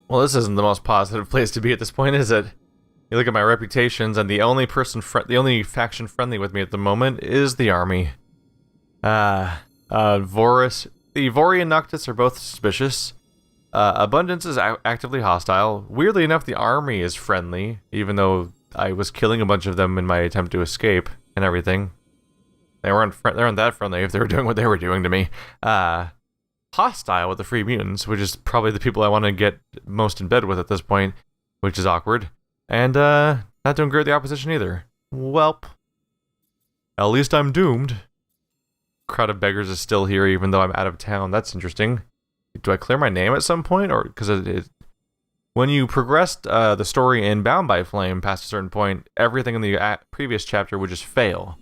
Well, this isn't the most positive place to be at this point, is it? You look at my reputations, and the only faction friendly with me at the moment is the army. Vorus, the Vori and Noctis are both suspicious. Abundance is actively hostile. Weirdly enough, the army is friendly, even though I was killing a bunch of them in my attempt to escape and everything. They weren't that friendly if they were doing what they were doing to me. Hostile with the Free Mutants, which is probably the people I want to get most in bed with at this point, which is awkward. And, not doing great with the opposition either. Welp. At least I'm doomed. Crowd of beggars is still here even though I'm out of town. That's interesting. Do I clear my name at some point? Or, because when you progressed the story in Bound by Flame past a certain point, everything in the previous chapter would just fail.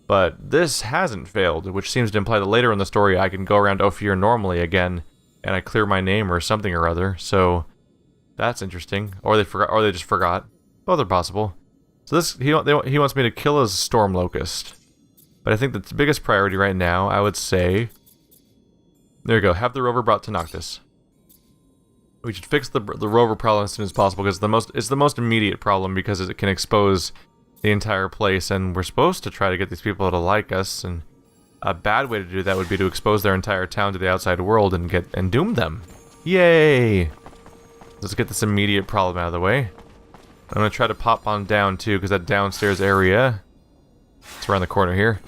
But this hasn't failed, which seems to imply that later in the story I can go around Ophir normally again, and I clear my name or something or other, so that's interesting. Or they just forgot. Both are possible. So this, he wants me to kill his storm locust. But I think the biggest priority right now, I would say, there you go, have the rover brought to Noctis. We should fix the rover problem as soon as possible, because it's the most immediate problem, because it can expose the entire place, and we're supposed to try to get these people to like us, and a bad way to do that would be to expose their entire town to the outside world and doom them. Yay! Let's get this immediate problem out of the way. I'm gonna try to pop on down too, because that downstairs area, it's around the corner here.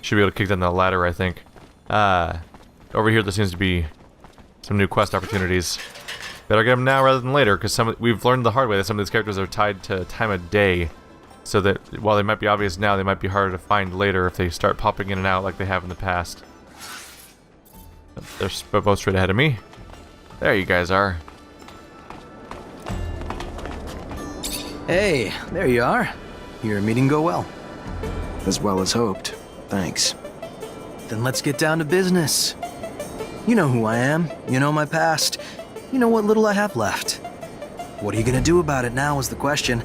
Should be able to kick down the ladder, I think. Over here there seems to be some new quest opportunities. Better get them now rather than later, because we've learned the hard way that some of these characters are tied to time of day. So that while they might be obvious now, they might be harder to find later if they start popping in and out like they have in the past. They're both straight ahead of me. There you guys are. Hey, there you are. Your meeting go well. As well as hoped. Thanks. Then let's get down to business. You know who I am. You know my past. You know what little I have left. What are you gonna do about it now is the question.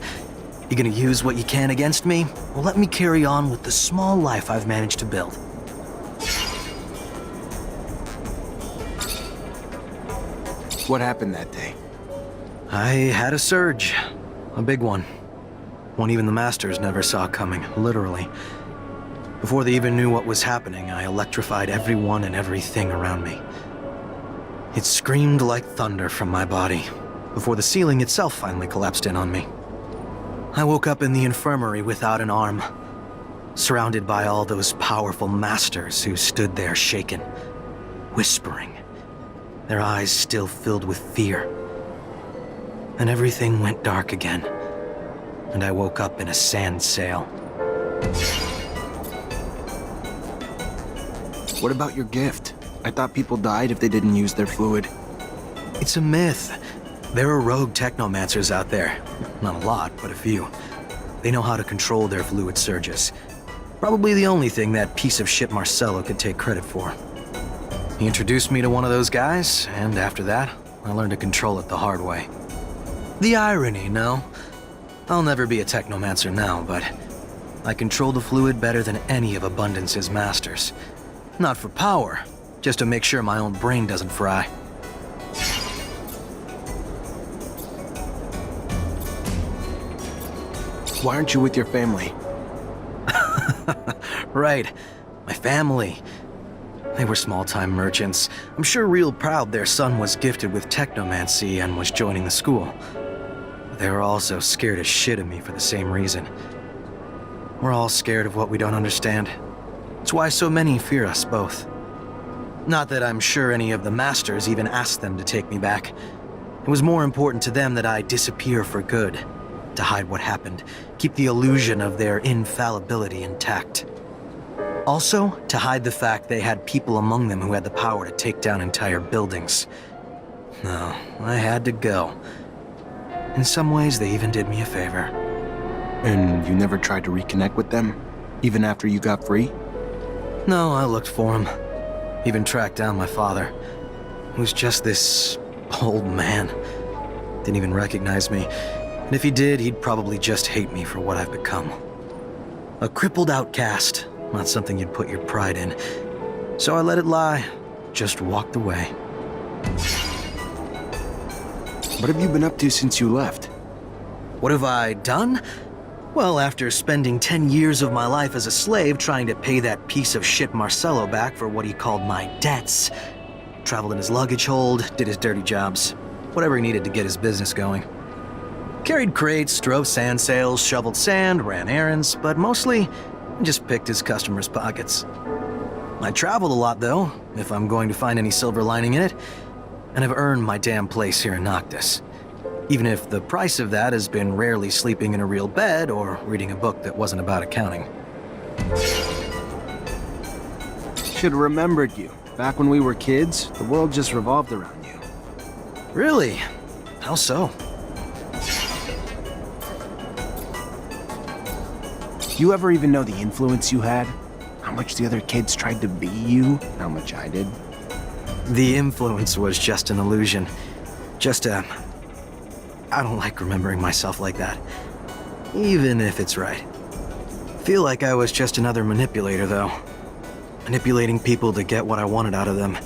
You gonna use what you can against me, or let me carry on with the small life I've managed to build? What happened that day? I had a surge. A big one. One even the Masters never saw coming, literally. Before they even knew what was happening, I electrified everyone and everything around me. It screamed like thunder from my body, before the ceiling itself finally collapsed in on me. I woke up in the infirmary without an arm, surrounded by all those powerful masters who stood there shaken, whispering, their eyes still filled with fear. And everything went dark again, and I woke up in a sand sail. What about your gift? I thought people died if they didn't use their fluid. It's a myth. There are rogue technomancers out there. Not a lot, but a few. They know how to control their fluid surges. Probably the only thing that piece of shit Marcello could take credit for. He introduced me to one of those guys, and after that, I learned to control it the hard way. The irony, no? I'll never be a technomancer now, but I control the fluid better than any of Abundance's masters. Not for power, just to make sure my own brain doesn't fry. Why aren't you with your family? Right. My family. They were small-time merchants. I'm sure real proud their son was gifted with Technomancy and was joining the school. But they were also scared as shit of me for the same reason. We're all scared of what we don't understand. It's why so many fear us both. Not that I'm sure any of the masters even asked them to take me back. It was more important to them that I disappear for good. To hide what happened, keep the illusion of their infallibility intact. Also, to hide the fact they had people among them who had the power to take down entire buildings. No, I had to go. In some ways, they even did me a favor. And you never tried to reconnect with them? Even after you got free? No, I looked for him. Even tracked down my father, who was just this old man. Didn't even recognize me. And if he did, he'd probably just hate me for what I've become. A crippled outcast, not something you'd put your pride in. So I let it lie, just walked away. What have you been up to since you left? What have I done? Well, after spending 10 years of my life as a slave trying to pay that piece of shit Marcello back for what he called my debts, traveled in his luggage hold, did his dirty jobs, whatever he needed to get his business going. Carried crates, drove sand sales, shoveled sand, ran errands, but mostly just picked his customers' pockets. I traveled a lot though, if I'm going to find any silver lining in it, and I've earned my damn place here in Noctis. Even if the price of that has been rarely sleeping in a real bed or reading a book that wasn't about accounting. Should have remembered you. Back when we were kids, the world just revolved around you. Really? How so? You ever even know the influence you had? How much the other kids tried to be you? How much I did? The influence was just an illusion. I don't like remembering myself like that. Even if it's right. Feel like I was just another manipulator, though. Manipulating people to get what I wanted out of them.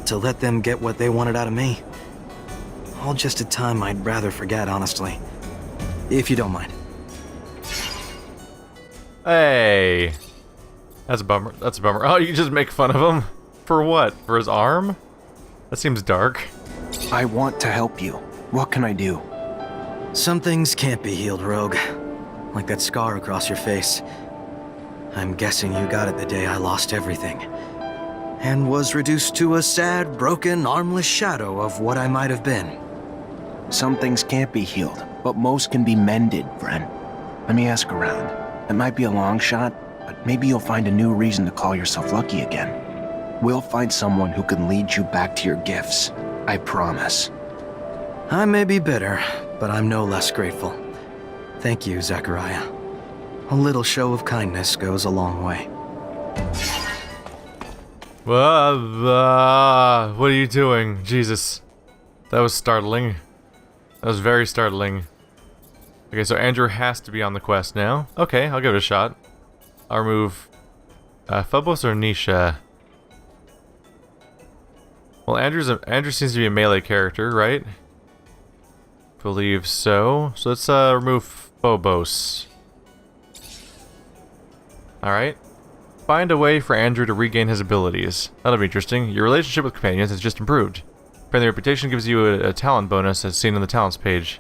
To let them get what they wanted out of me. All just a time I'd rather forget, honestly. If you don't mind. Hey. That's a bummer. That's a bummer. Oh, you just make fun of him? For what? For his arm? That seems dark. I want to help you. What can I do? Some things can't be healed, Rogue. Like that scar across your face. I'm guessing you got it the day I lost everything. And was reduced to a sad, broken, armless shadow of what I might have been. Some things can't be healed, but most can be mended, friend. Let me ask around. It might be a long shot, but maybe you'll find a new reason to call yourself lucky again. We'll find someone who can lead you back to your gifts. I promise. I may be bitter, but I'm no less grateful. Thank you, Zachariah. A little show of kindness goes a long way. What are you doing? Jesus. That was startling. That was very startling. Okay, so Andrew has to be on the quest now. Okay, I'll give it a shot. I'll remove Phobos or Nisha. Well, Andrew seems to be a melee character, right? Believe so. So let's remove Phobos. Alright. Find a way for Andrew to regain his abilities. That'll be interesting. Your relationship with companions has just improved. Friendly reputation gives you a talent bonus as seen on the talents page.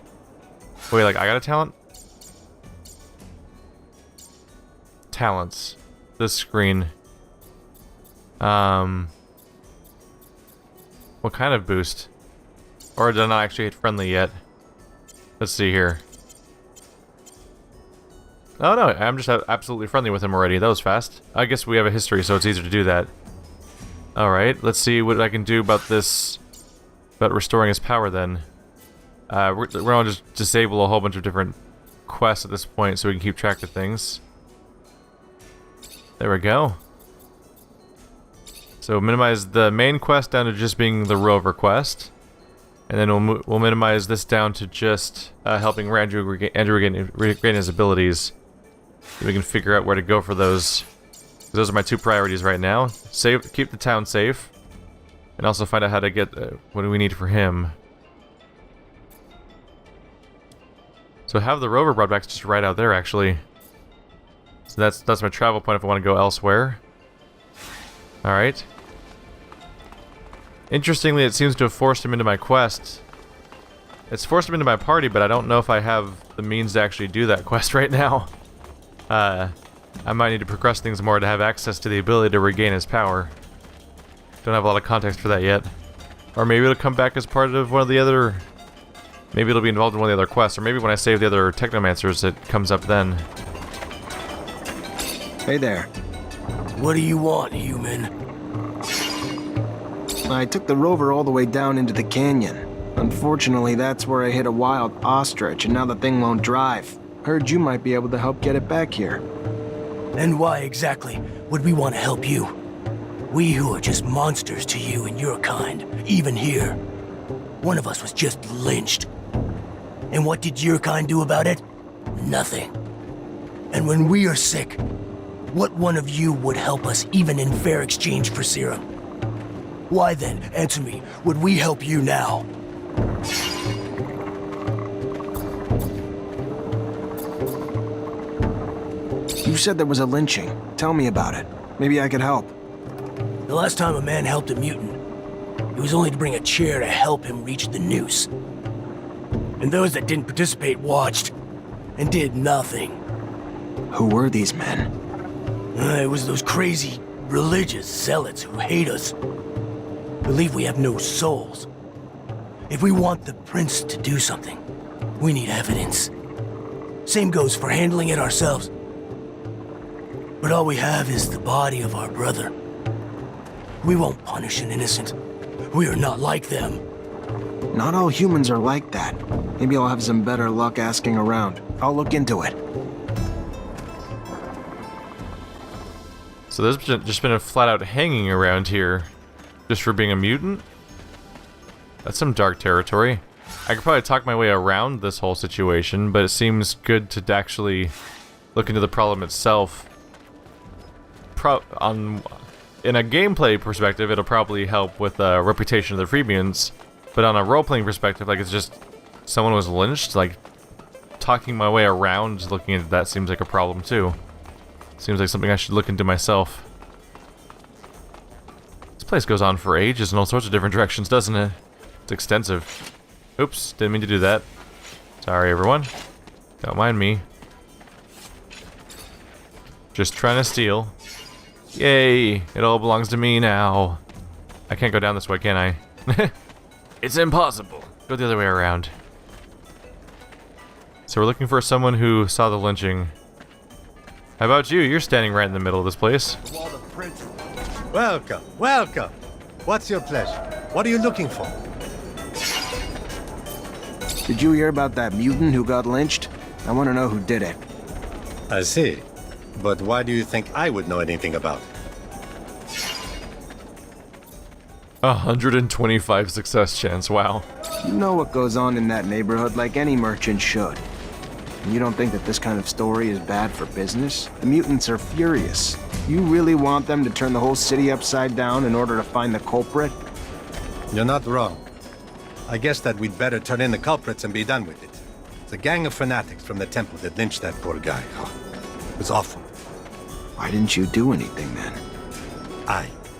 Wait, like I got a talent? Talents. This screen. What kind of boost? Or did I not actually hit friendly yet? Let's see here. Oh no, I'm just absolutely friendly with him already. That was fast. I guess we have a history, so it's easier to do that. Alright, let's see what I can do about this. About restoring his power then. We're gonna just disable a whole bunch of different quests at this point so we can keep track of things. There we go. So minimize the main quest down to just being the rover quest. And then we'll minimize this down to just helping Andrew regain his abilities. We can figure out where to go for those. Those are my two priorities right now. Keep the town safe. And also find out how to get what do we need for him. So have the rover brought back just right out there actually. So that's my travel point if I want to go elsewhere. Alright. Interestingly, it seems to have forced him into my quest. It's forced him into my party, but I don't know if I have the means to actually do that quest right now. I might need to progress things more to have access to the ability to regain his power. Don't have a lot of context for that yet. Or maybe it'll come back as part of one of the other... Maybe it'll be involved in one of the other quests, or maybe when I save the other Technomancers, it comes up then. Hey there. What do you want, human? I took the rover all the way down into the canyon. Unfortunately, that's where I hit a wild ostrich, and now the thing won't drive. Heard you might be able to help get it back here. And why exactly would we want to help you? We who are just monsters to you and your kind, even here. One of us was just lynched. And what did your kind do about it? Nothing. And when we are sick, what one of you would help us even in fair exchange for serum? Why then, answer me, would we help you now? You said there was a lynching. Tell me about it. Maybe I could help. The last time a man helped a mutant, it was only to bring a chair to help him reach the noose. And those that didn't participate watched and did nothing. Who were these men? It was those crazy religious zealots who hate us. Believe we have no souls. If we want the prince to do something, we need evidence. Same goes for handling it ourselves. But all we have is the body of our brother. We won't punish an innocent. We are not like them. Not all humans are like that. Maybe I'll have some better luck asking around. I'll look into it. So there's just been a flat-out hanging around here, just for being a mutant? That's some dark territory. I could probably talk my way around this whole situation, but it seems good to actually look into the problem itself. In a gameplay perspective, it'll probably help with the reputation of the Freemians, but on a role-playing perspective, like, it's just someone was lynched, like, talking my way around looking into that seems like a problem too. Seems like something I should look into myself. This place goes on for ages in all sorts of different directions, doesn't it? It's extensive. Oops, didn't mean to do that. Sorry, everyone. Don't mind me. Just trying to steal. Yay! It all belongs to me now. I can't go down this way, can I? It's impossible. Go the other way around. So we're looking for someone who saw the lynching. How about you? You're standing right in the middle of this place. Welcome, welcome. What's your pleasure? What are you looking for? Did you hear about that mutant who got lynched? I want to know who did it. I see. But why do you think I would know anything about it? 125 success chance, wow. You know what goes on in that neighborhood like any merchant should. And you don't think that this kind of story is bad for business? The mutants are furious. You really want them to turn the whole city upside down in order to find the culprit? You're not wrong. I guess that we'd better turn in the culprits and be done with it. It's a gang of fanatics from the temple that lynched that poor guy. Oh, it was awful. Why didn't you do anything then?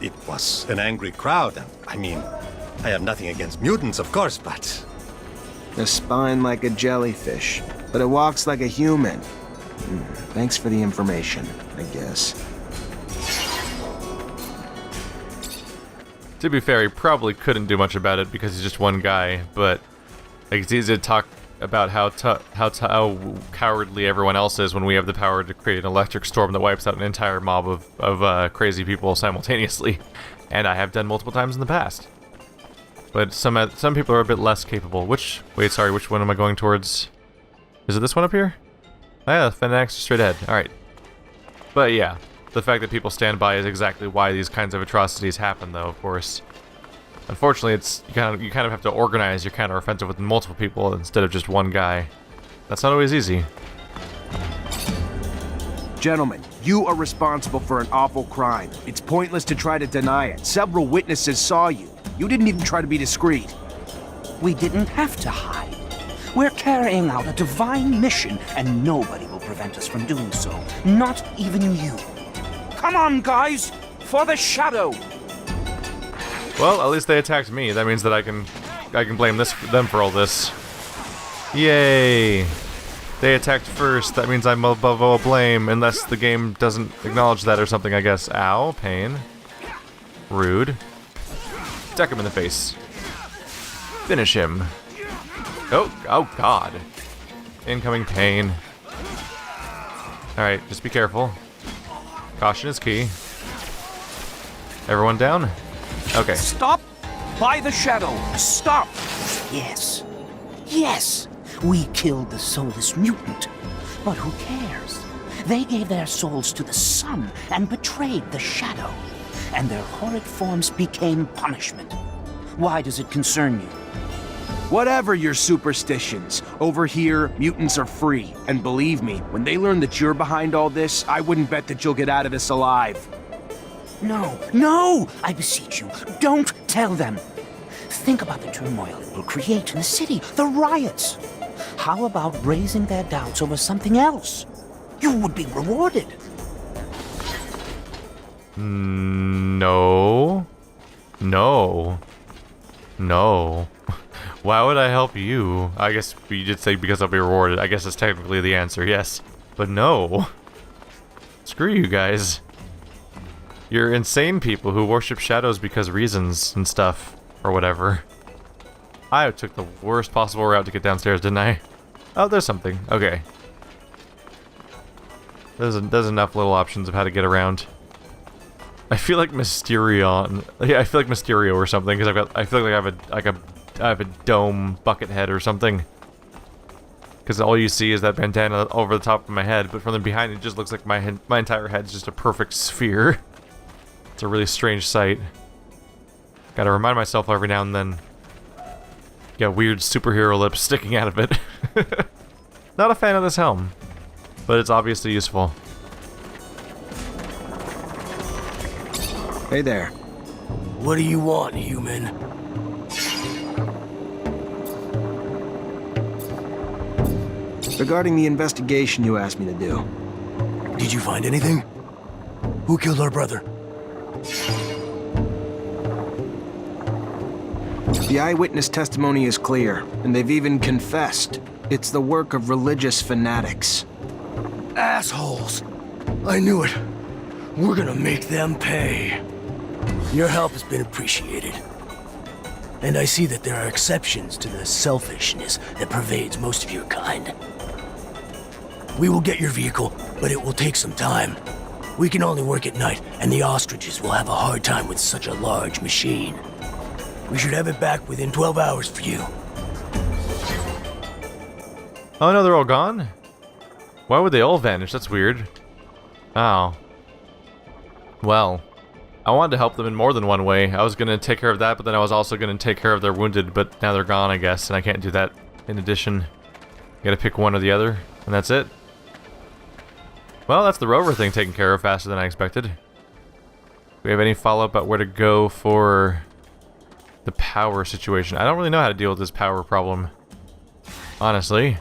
It was an angry crowd. I mean, I have nothing against mutants, of course, but... A spine like a jellyfish, but it walks like a human. Thanks for the information, I guess. To be fair, he probably couldn't do much about it because he's just one guy, but like, it's easy to talk about how cowardly everyone else is when we have the power to create an electric storm that wipes out an entire mob of crazy people simultaneously, and I have done multiple times in the past. But some people are a bit less capable. Which one am I going towards? Is it this one up here? Oh yeah, fanatics straight ahead. Alright. But yeah, the fact that people stand by is exactly why these kinds of atrocities happen, though, of course. Unfortunately, it's you kind of have to organize your counteroffensive with multiple people instead of just one guy. That's not always easy. Gentlemen, you are responsible for an awful crime. It's pointless to try to deny it. Several witnesses saw you. You didn't even try to be discreet. We didn't have to hide. We're carrying out a divine mission, and nobody will prevent us from doing so. Not even you. Come on, guys! For the shadow! Well, at least they attacked me. That means that I can blame them for all this. Yay! They attacked first. That means I'm above all blame, unless the game doesn't acknowledge that or something, I guess. Ow, pain. Rude. Deck him in the face. Finish him. Oh God. Incoming pain. Alright, just be careful. Caution is key. Everyone down? Okay. Stop! By the shadow! Stop! Yes. Yes! We killed the soulless mutant. But who cares? They gave their souls to the sun and betrayed the shadow. And their horrid forms became punishment. Why does it concern you? Whatever your superstitions, over here, mutants are free. And believe me, when they learn that you're behind all this, I wouldn't bet that you'll get out of this alive. No, no! I beseech you, don't tell them! Think about the turmoil it will create in the city, the riots. How about raising their doubts over something else? You would be rewarded. No. No. No. Why would I help you? I guess you did say because I'll be rewarded. I guess that's technically the answer, yes. But no. Screw you guys. You're insane people who worship shadows because reasons and stuff. Or whatever. I took the worst possible route to get downstairs, didn't I? Oh, there's something. Okay. There's enough little options of how to get around. I feel like Mysterion. Yeah, I feel like Mysterio or something because I feel like I have a dome bucket head or something. Because all you see is that bandana over the top of my head, but from the behind it just looks like my entire head's just a perfect sphere. It's a really strange sight. Gotta remind myself every now and then. Got weird superhero lips sticking out of it. Not a fan of this helm, but it's obviously useful. Hey there. What do you want, human? Regarding the investigation you asked me to do. Did you find anything? Who killed our brother? The eyewitness testimony is clear, and they've even confessed. It's the work of religious fanatics. Assholes! I knew it. We're gonna make them pay. Your help has been appreciated. And I see that there are exceptions to the selfishness that pervades most of your kind. We will get your vehicle, but it will take some time. We can only work at night, and the ostriches will have a hard time with such a large machine. We should have it back within 12 hours for you. Oh no, they're all gone? Why would they all vanish? That's weird. Oh. Well, I wanted to help them in more than one way. I was gonna take care of that, but then I was also gonna take care of their wounded, but now they're gone, I guess, and I can't do that in addition. Gotta pick one or the other, and that's it. Well, that's the rover thing taken care of faster than I expected. Do we have any follow-up about where to go for the power situation? I don't really know how to deal with this power problem, honestly.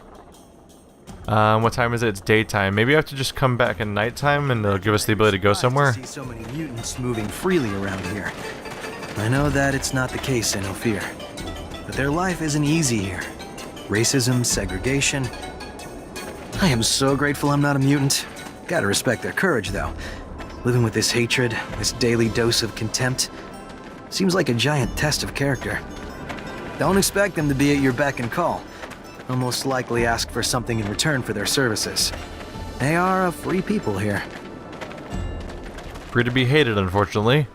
What time is it? It's daytime. Maybe I have to just come back at nighttime and they'll give us the ability to go somewhere. I see so many mutants moving freely around here. I know that it's not the case in Ophir, but their life isn't easy here. Racism, segregation. I am so grateful I'm not a mutant. Gotta respect their courage, though. Living with this hatred, this daily dose of contempt, seems like a giant test of character. Don't expect them to be at your beck and call. They'll most likely ask for something in return for their services. They are a free people here. Free to be hated, unfortunately.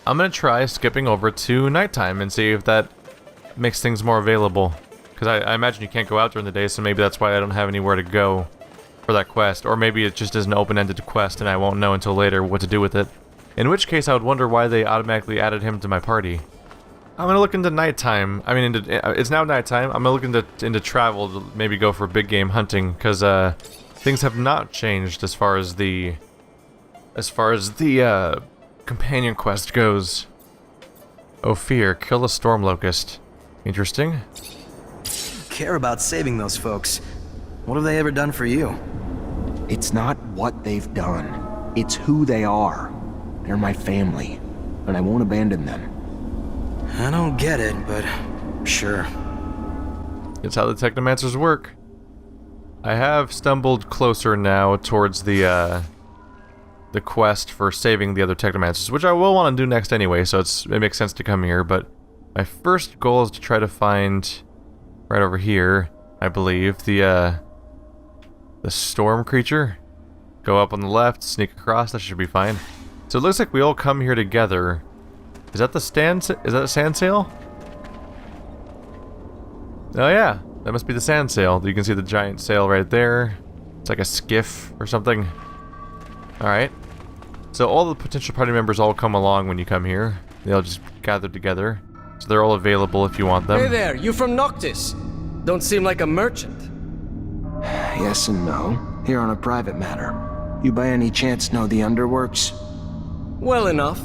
I'm gonna try skipping over to nighttime and see if that makes things more available. Because I imagine you can't go out during the day, so maybe that's why I don't have anywhere to go for that quest. Or maybe it just is an open-ended quest and I won't know until later what to do with it. In which case I would wonder why they automatically added him to my party. I'm gonna look into nighttime. I mean, it's now nighttime. I'm gonna look into travel to maybe go for big game hunting, because things have not changed as far as the companion quest goes. Ophir, kill a storm locust. Interesting. Care about saving those folks. What have they ever done for you? It's not what they've done. It's who they are. They're my family, and I won't abandon them. I don't get it, but sure. It's how the Technomancers work. I have stumbled closer now towards the quest for saving the other Technomancers, which I will want to do next anyway, so it makes sense to come here, but my first goal is to try to find, right over here, I believe, the storm creature. Go up on the left, sneak across, that should be fine. So it looks like we all come here together. Is that the sand sail? Oh yeah, that must be the sand sail. You can see the giant sail right there. It's like a skiff or something. Alright. So all the potential party members all come along when you come here. They all just gather together. So they're all available if you want them. Hey there, you from Noctis? Don't seem like a merchant. Yes and no. Here on a private matter. You by any chance know the underworks? Well enough.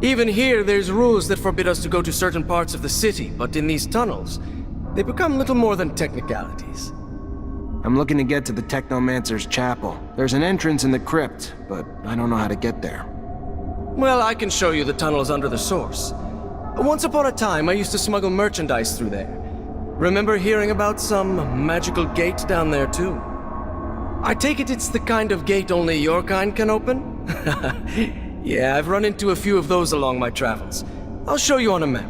Even here, there's rules that forbid us to go to certain parts of the city, but in these tunnels, they become little more than technicalities. I'm looking to get to the Technomancer's chapel. There's an entrance in the crypt, but I don't know how to get there. Well, I can show you the tunnels under the source. Once upon a time, I used to smuggle merchandise through there. Remember hearing about some magical gate down there, too? I take it it's the kind of gate only your kind can open? Yeah, I've run into a few of those along my travels. I'll show you on a map.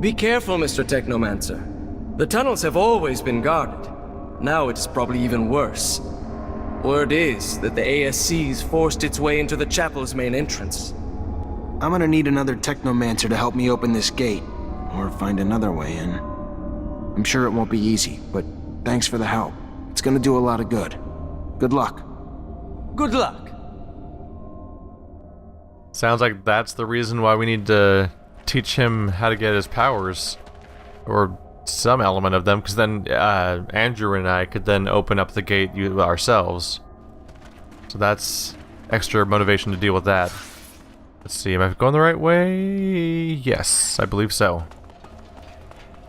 Be careful, Mr. Technomancer. The tunnels have always been guarded. Now it's probably even worse. Word is that the ASC's forced its way into the chapel's main entrance. I'm gonna need another Technomancer to help me open this gate, or find another way in. I'm sure it won't be easy, but thanks for the help. It's gonna do a lot of good. Good luck. Good luck. Sounds like that's the reason why we need to teach him how to get his powers. Or some element of them, because then Andrew and I could then open up the gate ourselves. So that's extra motivation to deal with that. Let's see, am I going the right way? Yes, I believe so.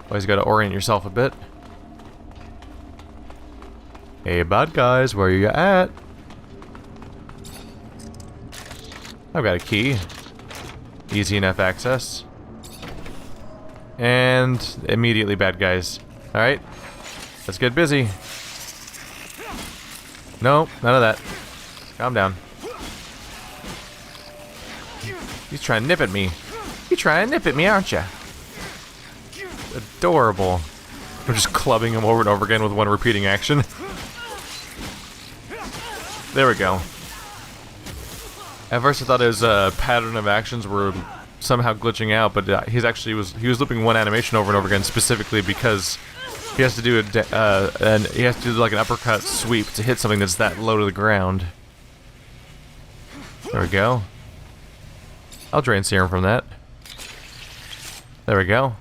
Always got to orient yourself a bit. Hey, bad guys, where are you at? I've got a key. Easy enough access. And immediately bad guys. Alright, let's get busy. No, none of that. Calm down. He's trying to nip at me. You're trying to nip at me, aren't you? Adorable. I'm just clubbing him over and over again with one repeating action. There we go. At first I thought his pattern of actions were somehow glitching out, but he was looping one animation over and over again specifically because he has to do like an uppercut sweep to hit something that's that low to the ground. There we go. I'll drain serum from that. There we go.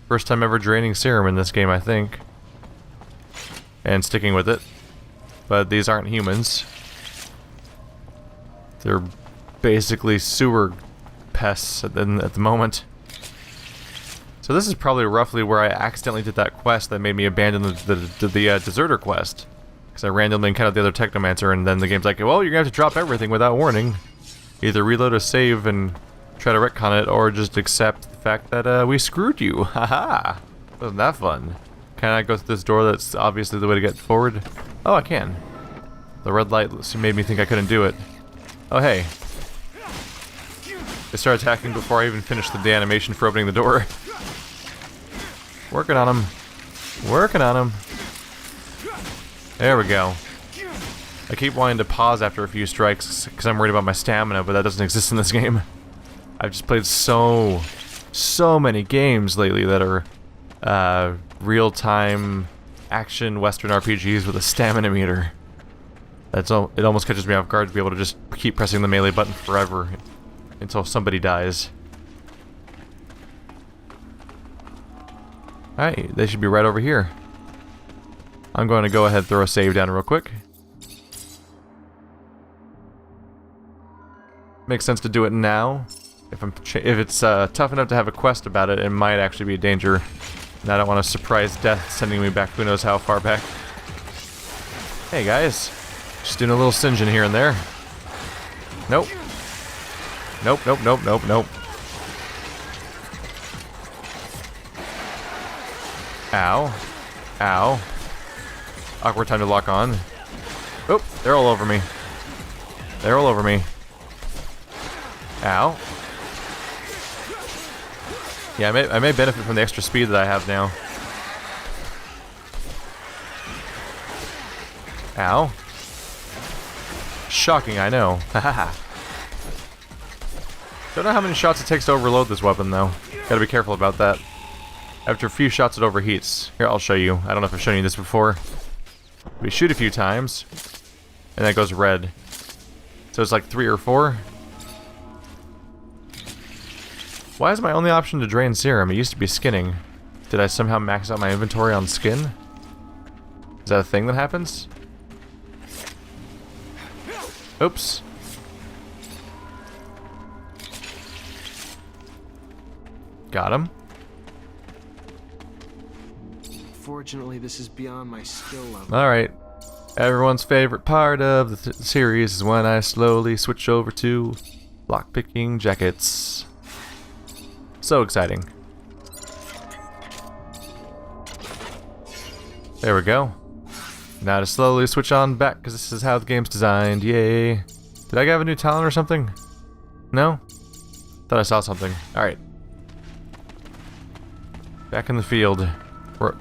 First time ever draining serum in this game, I think. And sticking with it. But these aren't humans. They're basically sewer pests at the moment. So this is probably roughly where I accidentally did that quest that made me abandon the deserter quest. Because I randomly encountered the other Technomancer, and then the game's like, well, you're gonna have to drop everything without warning. Either reload a save and try to retcon it, or just accept the fact that we screwed you. Haha! Wasn't that fun? Can I go through this door that's obviously the way to get forward? Oh, I can. The red light made me think I couldn't do it. Oh, hey. They start attacking before I even finished the animation for opening the door. Working on him. Working on him. There we go. I keep wanting to pause after a few strikes because I'm worried about my stamina, but that doesn't exist in this game. I've just played so many games lately that are real-time action Western RPGs with a stamina meter. It almost catches me off guard to be able to just keep pressing the melee button forever until somebody dies. Alright, they should be right over here. I'm going to go ahead and throw a save down real quick. Makes sense to do it now. If it's tough enough to have a quest about it, it might actually be a danger. And I don't want to surprise death sending me back who knows how far back. Hey guys, just doing a little singeing here and there. Nope. Nope, nope, nope, nope, nope. Ow. Ow. Awkward time to lock on. Oh, they're all over me. They're all over me. Ow. Yeah, I may benefit from the extra speed that I have now. Ow. Shocking, I know. Haha. Don't know how many shots it takes to overload this weapon, though. Gotta be careful about that. After a few shots, it overheats. Here, I'll show you. I don't know if I've shown you this before. We shoot a few times, and then it goes red. So it's like 3 or 4. Why is my only option to drain serum? It used to be skinning. Did I somehow max out my inventory on skin? Is that a thing that happens? Oops. Got him. Unfortunately, this is beyond my skill level. Alright. Everyone's favorite part of the series is when I slowly switch over to lockpicking jackets. So exciting. There we go. Now to slowly switch on back, because this is how the game's designed. Yay. Did I have a new talent or something? No? Thought I saw something. Alright. Back in the field.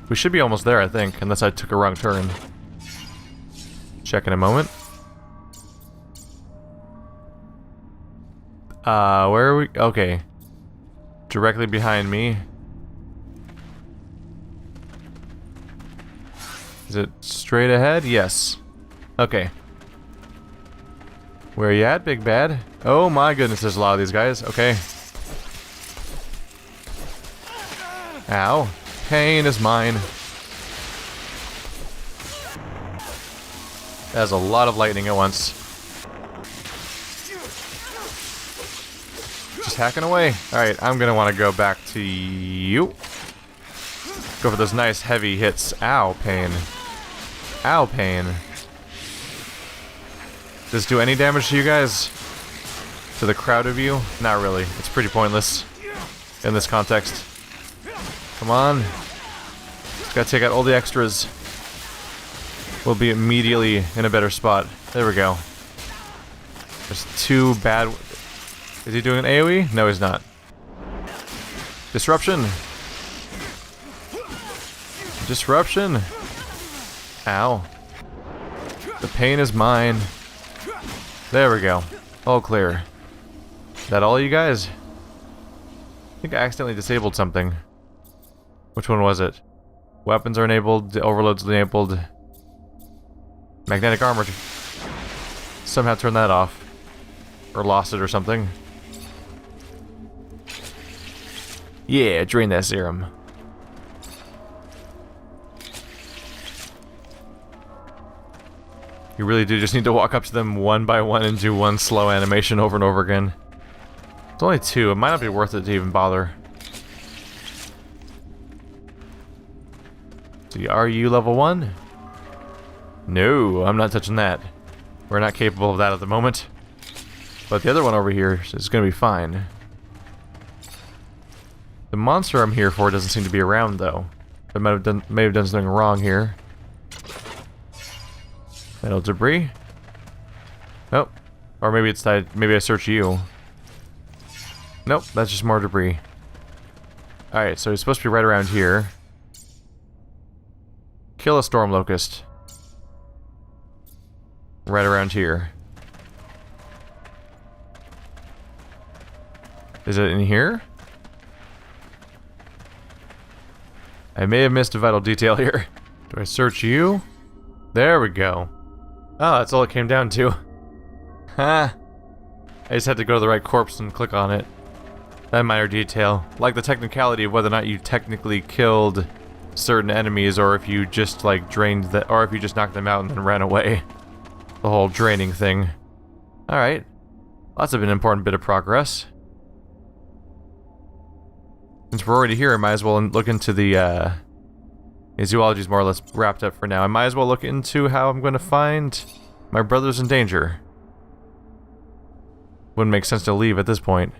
We should be almost there, I think, unless I took a wrong turn. Check in a moment. Where are we? Okay. Directly behind me. Is it straight ahead? Yes. Okay. Where are you at, big bad? Oh my goodness, there's a lot of these guys. Okay. Ow. Pain is mine. That's a lot of lightning at once. Just hacking away. Alright, I'm gonna want to go back to you. Go for those nice heavy hits. Ow, pain. Ow, pain. Does this do any damage to you guys? To the crowd of you? Not really. It's pretty pointless in this context. Come on. Just gotta take out all the extras. We'll be immediately in a better spot. There we go. There's two bad... Is he doing an AoE? No, he's not. Disruption! Disruption! Ow. The pain is mine. There we go. All clear. Is that all you guys? I think I accidentally disabled something. Which one was it? Weapons are enabled, the overload's enabled. Magnetic armor. Somehow turn that off. Or lost it or something. Yeah, drain that serum. You really do just need to walk up to them one by one and do one slow animation over and over again. It's only two. It might not be worth it to even bother. So are you level 1? No, I'm not touching that. We're not capable of that at the moment. But the other one over here is going to be fine. The monster I'm here for doesn't seem to be around, though. I may have done something wrong here. Metal debris. Nope. Or maybe it's that. Maybe I search you. Nope, that's just more debris. Alright, so he's supposed to be right around here. Kill a storm locust. Right around here. Is it in here? I may have missed a vital detail here. Do I search you? There we go. Oh, that's all it came down to. Ha! I just had to go to the right corpse and click on it. That minor detail. Like the technicality of whether or not you technically killed certain enemies, or if you just like drained that, or if you just knocked them out and then ran away. The whole draining thing. Alright. That's an important bit of progress. Since we're already here, I might as well look into the, zoology's more or less wrapped up for now. I might as well look into how I'm going to find my brothers in danger. Wouldn't make sense to leave at this point.